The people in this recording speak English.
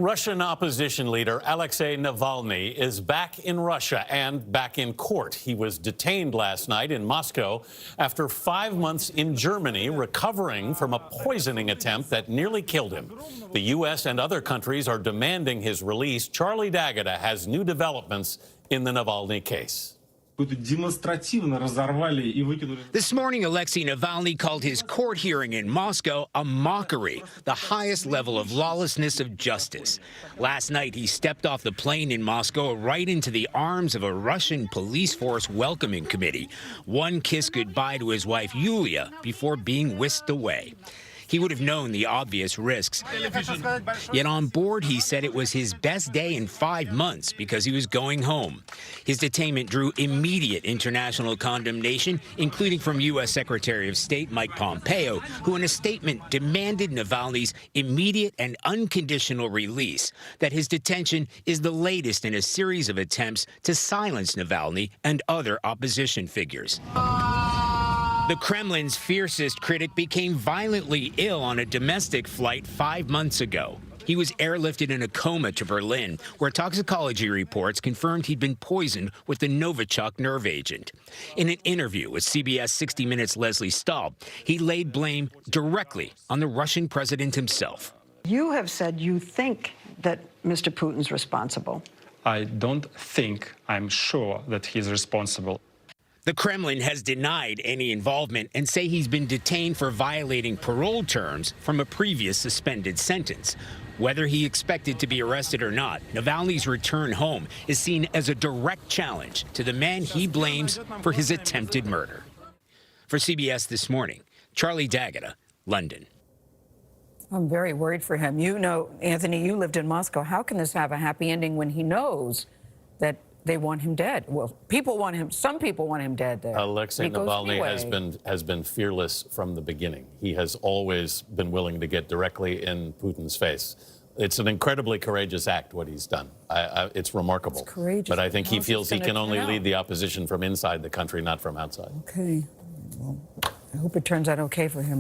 Russian opposition leader Alexey Navalny is back in Russia and back in court. He was detained last night in Moscow after 5 months in Germany, recovering from a poisoning attempt that nearly killed him. The U.S. and other countries are demanding his release. Charlie D'Agata has new developments in the Navalny case. This morning, Alexey Navalny called his court hearing in Moscow a mockery, the highest level of lawlessness of justice. Last night, he stepped off the plane in Moscow right into the arms of a Russian police force welcoming committee. One kissed goodbye to his wife, Yulia, before being whisked away. He would have known the obvious risks. Yet on board, he said it was his best day in 5 months because he was going home. His detainment drew immediate international condemnation, including from U.S. Secretary of State Mike Pompeo, who in a statement demanded Navalny's immediate and unconditional release, that his detention is the latest in a series of attempts to silence Navalny and other opposition figures. The Kremlin's fiercest critic became violently ill on a domestic flight 5 months ago. He was airlifted in a coma to Berlin, where toxicology reports confirmed he'd been poisoned with the Novichok nerve agent. In an interview with CBS 60 Minutes' Leslie Staub, he laid blame directly on the Russian president himself. You have said you think that Mr. Putin's responsible. I don't think, I'm sure that he's responsible. The Kremlin has denied any involvement and say he's been detained for violating parole terms from a previous suspended sentence. Whether he expected to be arrested or not, Navalny's return home is seen as a direct challenge to the man he blames for his attempted murder. For CBS This Morning, Charlie D'Agata, London. I'm very worried for him. You know, Anthony, you lived in Moscow. How can this have a happy ending when he knows that they want him dead? Well, people want him. Some people want him dead there. Alexey Navalny has been fearless from the beginning. He has always been willing to get directly in Putin's face. It's an incredibly courageous act, what he's done. It's remarkable. It's courageous. But I think he feels he can only lead the opposition from inside the country, not from outside. Okay. Well, I hope it turns out okay for him.